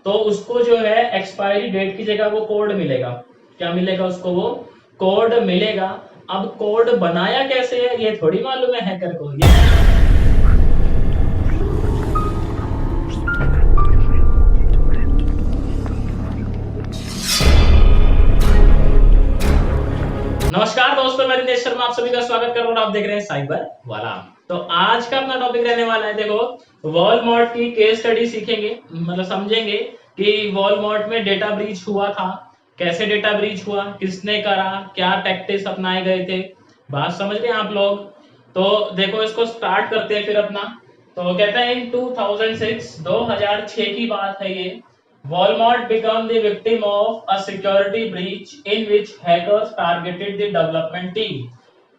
तो उसको जो है एक्सपायरी डेट की जगह वो कोड मिलेगा। क्या मिलेगा उसको? वो कोड मिलेगा। अब कोड बनाया कैसे है ये थोड़ी मालूम है हैकर को। ये नमस्कार दोस्तों, मैं दिनेश शर्मा आप सभी का स्वागत कर रहा हूँ। आप देख रहे हैं साइबर वाला। तो आज का अपना टॉपिक रहने वाला है, देखो वॉलमार्ट की केस स्टडी सीखेंगे, मतलब समझेंगे कि वॉलमार्ट में डेटा ब्रीच हुआ था, कैसे डेटा ब्रीच हुआ, किसने करा, क्या टैक्टिक्स अपनाए गए थे। बात समझ रहे हैं आप लोग? तो देखो इसको स्टार्ट करते हैं फिर अपना। तो कहते हैं इन 2006 की बात है ये। Walmart became the victim of a security breach in which hackers targeted the development team.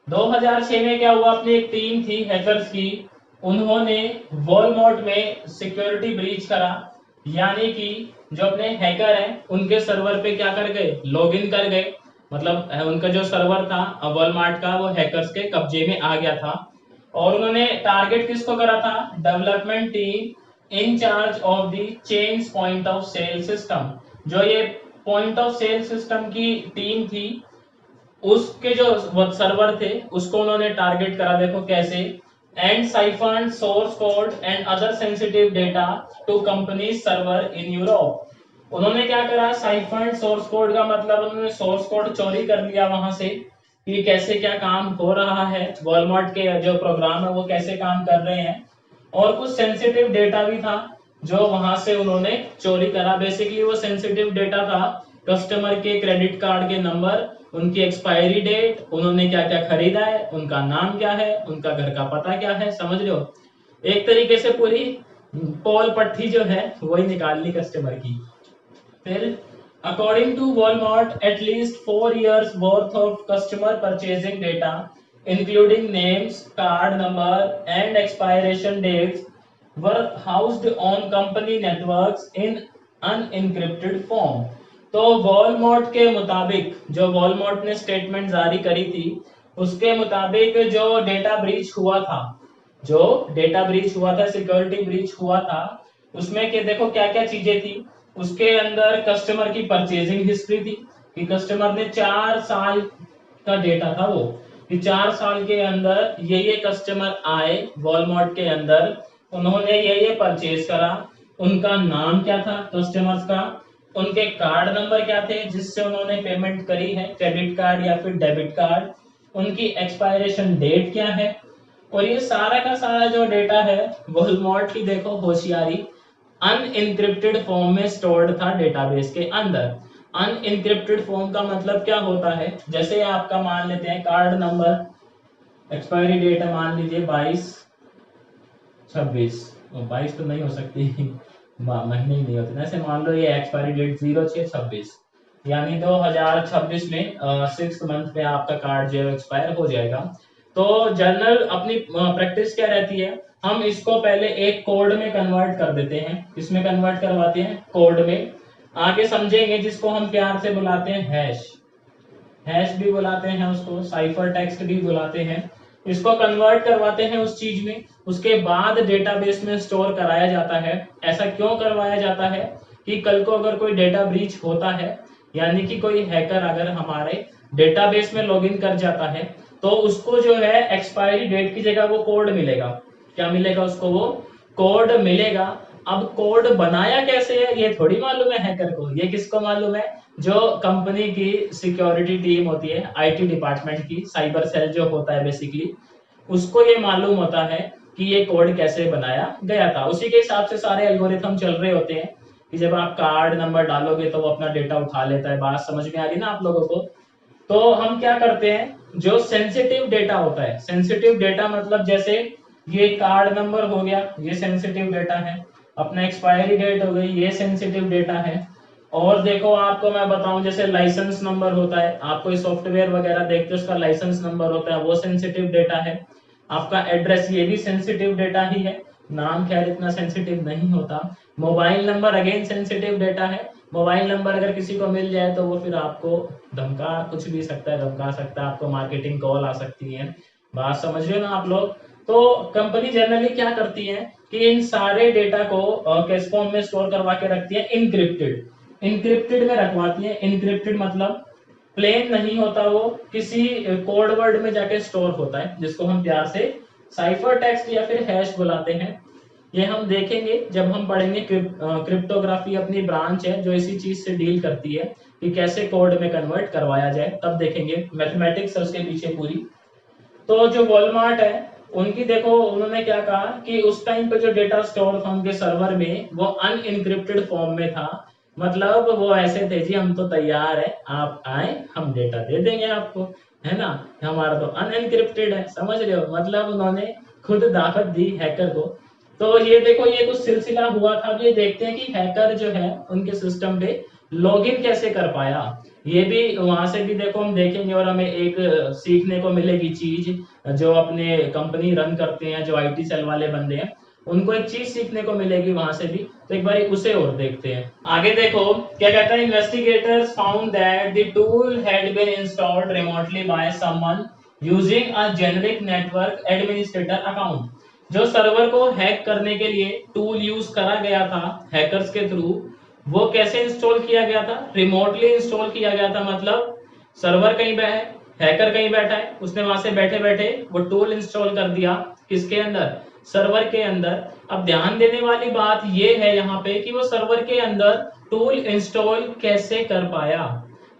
2006 में क्या हुआ, अपनी एक टीम थी हैकर्स की, उन्होंने वॉलमार्ट में सिक्योरिटी ब्रीच करा। यानी कि जो अपने हैकर हैं उनके सर्वर पे क्या कर गए, लॉगिन कर गए। मतलब उनका जो सर्वर था वॉलमार्ट का, वो हैकर्स के कब्जे में आ गया था। और उन्होंने टारगेट किसको करा था? Development team in charge of the change point of sale system. जो ये पॉइंट ऑफ सेल सिस्टम की टीम थी, उसके जो सर्वर थे उसको उन्होंने टारगेट करा। देखो कैसे, and siphon source code and other sensitive data to company server in Europe. उन्होंने क्या करा, साइफन सोर्स कोड का मतलब उन्होंने सोर्स कोड चोरी कर लिया वहां से, कि कैसे क्या काम हो रहा है, वॉलमार्ट के जो प्रोग्राम है वो कैसे काम कर रहे हैं। और कुछ सेंसिटिव डेटा भी था जो वहां से उन्होंने चोरी करा। बेसिकली वो सेंसिटिव डेटा था कस्टमर के क्रेडिट कार्ड के नंबर, उनकी एक्सपायरी डेट, उन्होंने क्या क्या खरीदा है, उनका नाम क्या है, उनका घर का पता क्या है। समझ रहे हो? एक तरीके से पूरी पोल पट्टी जो है वही निकालनी कस्टमर की। फिर according to Walmart, at least 4 years worth of customer purchasing data, including names, card number, and expiration dates, were housed on company networks in unencrypted form. तो वॉलमार्ट के मुताबिक, जो वॉलमार्ट ने स्टेटमेंट जारी करी थी, उसके मुताबिक जो डेटा ब्रीच हुआ था, जो डेटा ब्रीच हुआ था, सिक्योरिटी ब्रीच हुआ था, उसमें के देखो क्या क्या चीजें थी। उसके अंदर कस्टमर की परचेजिंग हिस्ट्री थी, कि कस्टमर ने 4 साल का डेटा था वो, कि 4 साल के अंदर ये कस्टमर आए वॉलमार्ट के अंदर, उन्होंने ये परचेज करा, उनका नाम क्या था कस्टमर्स का, उनके कार्ड नंबर क्या थे जिससे उन्होंने पेमेंट करी है, क्रेडिट कार्ड या फिर डेबिट कार्ड, उनकी एक्सपायरेशन डेट क्या है। और ये सारा का सारा जो डेटा है वॉलमार्ट की, देखो होशियारी, अनइनक्रिप्टेड फॉर्म में स्टोर्ड था डेटाबेस के अंदर। अनइनक्रिप्टेड फॉर्म का मतलब क्या होता है? जैसे आपका मान लेते हैं कार्ड नंबर, एक्सपायरी डेट है मान लीजिए 22/26, 22 तो नहीं हो सकती महीने ही नहीं होते, ऐसे मान लो ये एक्सपायरी डेट 06/26, यानी 2026 में 6th मंथ में आपका कार्ड जो है एक्सपायर हो जाएगा। तो जर्नल अपनी प्रैक्टिस क्या रहती है, हम इसको पहले एक कोड में कन्वर्ट कर देते हैं। किसमें कन्वर्ट करवाते हैं? कोड में। आगे समझेंगे, जिसको हम प्यार से बुलाते हैं हैश। हैश भी बुलाते हैं उसको, साइफर टेक्स्ट भी बुलाते हैं। इसको कन्वर्ट करवाते हैं उस चीज में, उसके बाद डेटाबेस में स्टोर कराया जाता है। ऐसा क्यों करवाया जाता है? कि कल को अगर कोई डेटा ब्रीच होता है, यानी कि कोई हैकर अगर हमारे डेटाबेस में लॉगिन कर जाता है, तो उसको जो है एक्सपायरी डेट की जगह वो कोड मिलेगा। क्या मिलेगा उसको? वो कोड मिलेगा। अब कोड बनाया कैसे है ये थोड़ी मालूम है हैकर को। ये किसको मालूम है? जो कंपनी की सिक्योरिटी टीम होती है, आईटी डिपार्टमेंट की, साइबर सेल जो होता है बेसिकली, उसको ये मालूम होता है कि ये कोड कैसे बनाया गया था। उसी के हिसाब से सारे एल्गोरिथम चल रहे होते हैं, कि जब आप कार्ड नंबर डालोगे तो वो अपना डेटा उठा लेता है। बात समझ में आ रही ना आप लोगों को? तो हम क्या करते हैं, जो सेंसिटिव डेटा होता है, सेंसिटिव डेटा मतलब जैसे ये कार्ड नंबर हो गया, ये सेंसिटिव डेटा है, अपना एक्सपायरी डेट हो गई, ये सेंसिटिव डेटा है। और देखो आपको मैं बताऊं, जैसे लाइसेंस नंबर होता है, आप कोई सॉफ्टवेयर वगैरह देखते हो उसका लाइसेंस नंबर होता है, वो सेंसिटिव डेटा है। आपका एड्रेस, ये भी सेंसिटिव डेटा ही है। नाम खैर इतना सेंसिटिव नहीं होता। Mobile number again sensitive data है। मोबाइल नंबर अगर किसी को मिल जाए तो वो फिर आपको धमका कुछ भी सकता है, धमका सकता है, आपको मार्केटिंग कॉल आ सकती है। बात समझ रहे हो ना आप लोग? तो कंपनी जनरली क्या करती है कि इन सारे डेटा को किस फॉर्म में स्टोर करवा के रखती है, इनक्रिप्टेड। इनक्रिप्टेड में रखवाती है। इनक्रिप्टेड मतलब प्लेन नहीं होता, वो किसी कोड वर्ड में जाके स्टोर होता है, जिसको हम प्यार से साइफर टेक्स्ट या फिर हैश बुलाते हैं। ये हम देखेंगे जब हम पढ़ेंगे क्रिप्टोग्राफी अपनी ब्रांच है जो इसी चीज से डील करती है कि कैसे कोड में कन्वर्ट करवाया जाए, तब देखेंगे मैथमेटिक्स है उसके पीछे पूरी। तो जो वॉलमार्ट है उनकी देखो, उन्होंने क्या कहा कि उस टाइम पे जो डेटा स्टोर था उनके सर्वर में वो अनइनक्रिप्टेड फॉर्म में था। मतलब वो ऐसे थे जी, हम तो तैयार है, आप आए हम डेटा दे देंगे आपको, है ना, हमारा तो अनइनक्रिप्टेड है, समझ रहे हो। मतलब उन्होंने खुद दावत दी हैकर को। तो ये देखो ये कुछ सिलसिला हुआ था। अब ये देखते हैं कि हैकर जो है उनके सिस्टम पे लॉगिन कैसे कर पाया। ये भी वहां से भी देखो हम देखेंगे और हमें एक सीखने को मिलेगी चीज। जो अपने कंपनी रन करते हैं, जो आईटी सेल वाले बंदे हैं, उनको एक चीज सीखने को मिलेगी वहां से भी। तो एक बार उसे और देखते हैं। आगे देखो क्या कहता है, investigators found that the tool had been installed remotely by someone using a generic network administrator account. जो सर्वर को हैक करने के लिए टूल यूज करा गया था हैकर्स के थ्रू, वो कैसे इंस्टॉल किया गया था, रिमोटली इंस्टॉल किया गया था। मतलब सर्वर कहीं पे है, हैकर कहीं बैठा है, उसने वहां से बैठे बैठे वो टूल इंस्टॉल कर दिया। किसके अंदर, सर्वर के अंदर। अब ध्यान देने वाली बात ये है यहाँ पे कि वो सर्वर के अंदर टूल इंस्टॉल कैसे कर पाया।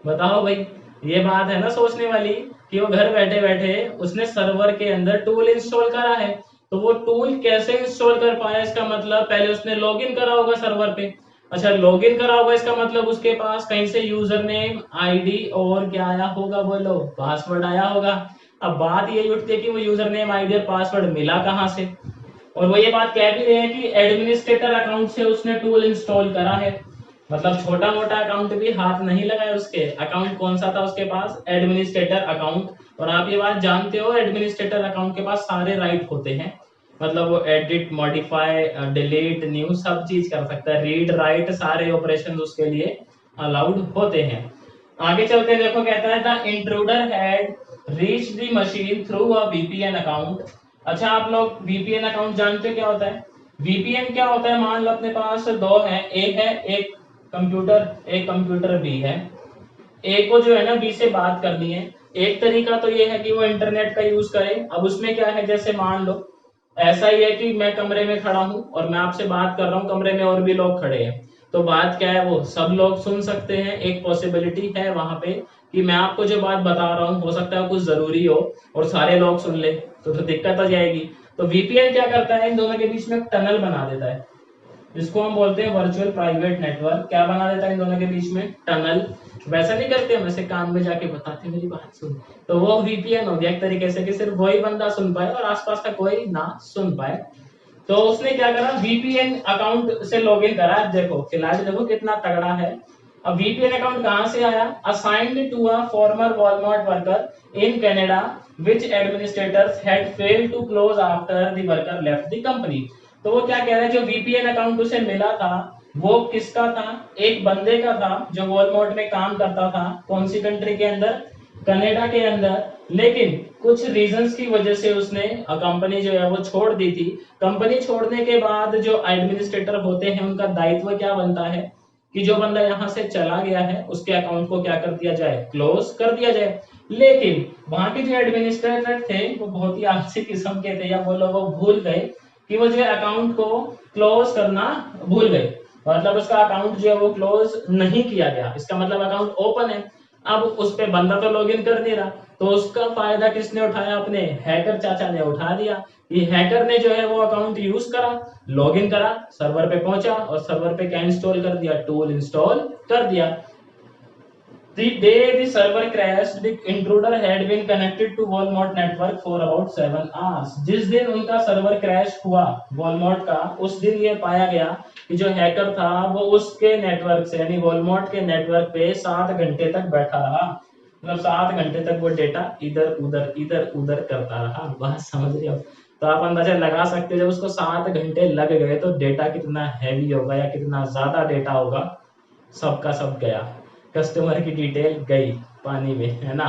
बताओ भाई, ये बात है ना सोचने वाली कि वो घर बैठे बैठे उसने सर्वर के अंदर टूल इंस्टॉल करा है। तो वो टूल कैसे इंस्टॉल कर पाया, इसका मतलब पहले उसने लॉगिन करा होगा सर्वर पे। अच्छा, लॉगिन करा होगा इसका मतलब उसके पास कहीं से यूजर नेम, आईडी और क्या आया होगा, बोलो, पासवर्ड आया होगा। अब बात ये उठती है कि वो यूजर नेम, आईडी और पासवर्ड मिला कहाँ से। और वो ये बात कह भी रहे हैं कि एडमिनिस्ट्रेटर अकाउंट से उसने टूल इंस्टॉल करा है। मतलब छोटा मोटा अकाउंट भी हाथ नहीं लगाया उसके। अकाउंट कौन सा था उसके पास, एडमिनिस्ट्रेटर अकाउंट। और आप ये बात जानते हो, एडमिनिस्ट्रेटर अकाउंट के पास सारे राइट होते हैं। मतलब वो एडिट, मॉडिफाई, डिलीट, न्यू सब चीज कर सकता है, रीड, राइट, सारे ऑपरेशन उसके लिए अलाउड होते हैं। आगे चलते देखो कहता है the intruder had reach the machine through a VPN account. अच्छा, आप लोग वीपीएन अकाउंट जानते हो क्या होता है। वीपीएन क्या होता है, मान लो अपने पास दो है, एक कंप्यूटर बी है। ए को जो है ना बी से बात करनी है। एक तरीका तो ये है कि वो इंटरनेट का यूज करे। अब उसमें क्या है, जैसे मान लो ऐसा ही है कि मैं कमरे में खड़ा हूं और मैं आपसे बात कर रहा हूं, कमरे में और भी लोग खड़े हैं। तो बात क्या है, वो सब लोग सुन सकते हैं। एक पॉसिबिलिटी है वहां पे कि मैं आपको जो बात बता रहा हूँ हो सकता है कुछ जरूरी हो और सारे लोग सुन ले, तो दिक्कत आ जाएगी। तो वीपीएन क्या करता है, इन दोनों के बीच में टनल बना देता है, जिसको हम बोलते हैं वर्चुअल प्राइवेट नेटवर्क। क्या बना देता है इन दोनों के बीच में, टनल। वैसा नहीं करते हम, ऐसे कान में जाके बताते मेरी बात सुन। तो वो वीपीएन हो गया एक तरीके से कि सिर्फ वही बंदा सुन पाए और आसपास का कोई ना सुन पाए। तो उसने क्या करा, वीपीएन अकाउंट से लॉगिन करा। देखो खिलाड़ी देखो कितना तगड़ा है। अब वीपीएन अकाउंट कहां से आया, assigned to a former Walmart worker in Canada which administrators had failed to close after the worker left the company. तो वो क्या कह रहा है, जो वीपीएन अकाउंट उसे मिला था वो किसका था, एक बंदे का था जो वॉलमार्ट में काम करता था। कौन सी कंट्री के अंदर, कनाडा के अंदर। लेकिन कुछ रीजंस की वजह से उसने कंपनी जो है वो छोड़ दी थी। कंपनी छोड़ने के बाद जो एडमिनिस्ट्रेटर होते हैं उनका दायित्व क्या बनता है कि जो बंदा यहाँ से चला गया है उसके अकाउंट को क्या कर दिया जाए, क्लोज कर दिया जाए। लेकिन वहां के जो एडमिनिस्ट्रेटर थे वो बहुत ही आलसी किस्म के थे, या बोलो वो भूल गए कि वो जो अकाउंट को क्लोज करना भूल गए। मतलब उसका अकाउंट जो है वो क्लोज नहीं किया गया। इसका मतलब अकाउंट ओपन है, अब उस पे बंदा तो लॉगिन कर नहीं रहा। तो उसका फायदा किसने उठाया, अपने हैकर चाचा ने उठा दिया। ये हैकर ने जो है वो अकाउंट यूज करा, लॉगिन करा, सर्वर पे पहुंचा और सर्वर पे क्या इंस्टॉल कर दिया, टूल इंस्टॉल कर दिया। The day the server crashed, the intruder had been connected to Walmart network for about 7 hours. जिस दिन उनका सर्वर क्रैश हुआ Walmart का, उस दिन ये पाया गया कि जो हैकर था वो उसके नेटवर्क से यानी Walmart के नेटवर्क पे 7 घंटे तक बैठा रहा। मतलब 7 घंटे तक वो डेटा इधर उधर करता रहा। बात समझ रहे हो। तो आप अंदाजा लगा सकते हो जब उसको 7 घंटे लग गए तो डेटा कितना हैवी होगा या कितना ज्यादा डेटा होगा। सबका सब गया, कस्टमर की डिटेल गई पानी में, है ना।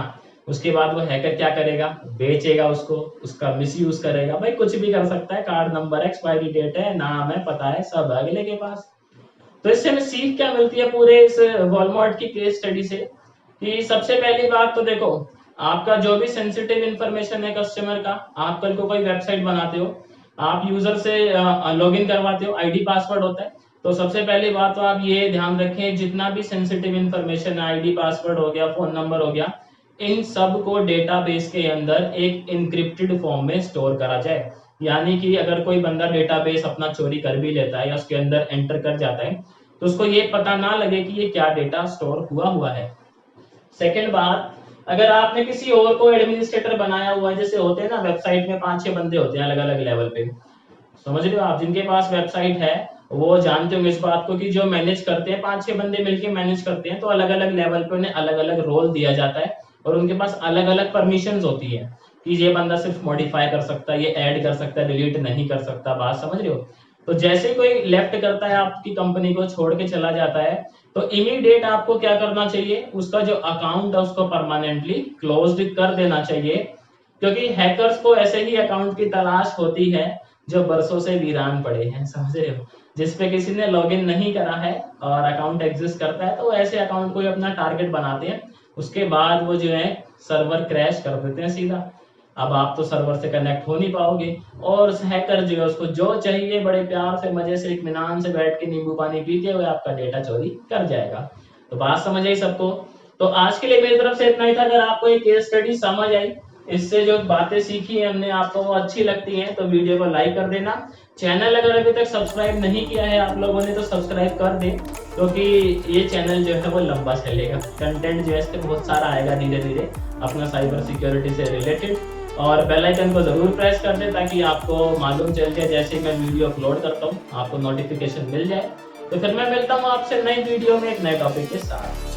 उसके बाद वो हैकर क्या करेगा, बेचेगा उसको, उसका मिसयूज करेगा। भाई कुछ भी कर सकता है, कार्ड नंबर, एक्सपायरी डेट है, नाम है, पता है, सब है अगले के पास। तो इससे हमें सीख क्या मिलती है पूरे इस वॉलमार्ट की केस स्टडी से, कि सबसे पहली बात तो देखो, आपका जो भी सेंसिटिव इंफॉर्मेशन है कस्टमर का, आप कल को कोई वेबसाइट बनाते हो, आप यूजर से लॉगिन करवाते हो, आईडी पासवर्ड होता है, तो सबसे पहली बात तो आप ये ध्यान रखें, जितना भी सेंसिटिव इंफॉर्मेशन है, आईडी पासवर्ड हो गया, फोन नंबर हो गया, इन सब को डेटाबेस के अंदर एक इनक्रिप्टेड फॉर्म में स्टोर करा जाए। यानी कि अगर कोई बंदा डेटाबेस अपना चोरी कर भी लेता है या उसके अंदर एंटर कर जाता है, तो उसको ये पता ना लगे कि ये क्या डेटा स्टोर हुआ है। सेकंड बात, अगर आपने किसी और को एडमिनिस्ट्रेटर बनाया हुआ है, जैसे होते हैं ना वेबसाइट में 5-6 बंदे होते हैं अलग अलग लेवल पे, समझ रहे हो आप, जिनके पास वेबसाइट है वो जानते होंगे इस बात को कि जो मैनेज करते हैं 5-6 बंदे मिलकर मैनेज करते हैं, तो अलग अलग लेवल पे उन्हें अलग अलग रोल दिया जाता है और उनके पास अलग अलग परमिशंस होती है कि ये बंदा सिर्फ मॉडिफाई कर सकता है, ये ऐड कर सकता है, डिलीट नहीं कर सकता। बात समझ रहे हो? तो जैसे ही कोई लेफ्ट करता है, आपकी कंपनी को छोड़ के चला जाता है, तो इमीडिएट आपको क्या करना चाहिए, उसका जो अकाउंट है उसको परमानेंटली क्लोज्ड कर देना चाहिए, क्योंकि हैकर्स को ऐसे ही अकाउंट की तलाश होती है जो बरसों से वीरान पड़े हैं, समझ रहे हो, जिसपे किसी ने लॉगिन नहीं करा है और अकाउंट एग्जिस्ट करता है, तो ऐसे अकाउंट को अपना टारगेट बनाते हैं। उसके बाद वो जो है सर्वर क्रैश कर देते हैं सीधा। अब आप तो सर्वर से कनेक्ट हो नहीं पाओगे और हैकर जो है उसको जो चाहिए बड़े प्यार से मजे से इत्मीनान से बैठ के नींबू पानी पीते हुए आपका डेटा चोरी कर जाएगा। तो बात समझ आई सबको? तो आज के लिए मेरी तरफ से इतना ही था। अगर आपको ये केस स्टडी समझ आई, इससे जो बातें सीखी है हमने, आपको वो अच्छी लगती हैं, तो वीडियो को लाइक कर देना। चैनल अगर अभी तक सब्सक्राइब नहीं किया है आप लोगों ने तो सब्सक्राइब कर दे, क्योंकि ये चैनल जो है वो लंबा चलेगा, कंटेंट जो है इस पर बहुत सारा आएगा धीरे धीरे अपना साइबर सिक्योरिटी से रिलेटेड। और बेल आइकन को जरूर प्रेस कर दे ताकि आपको मालूम चल जाए जैसे ही मैं वीडियो अपलोड करता हूँ, आपको नोटिफिकेशन मिल जाए। तो फिर मैं मिलता हूँ आपसे नई वीडियो में एक नए टॉपिक के साथ।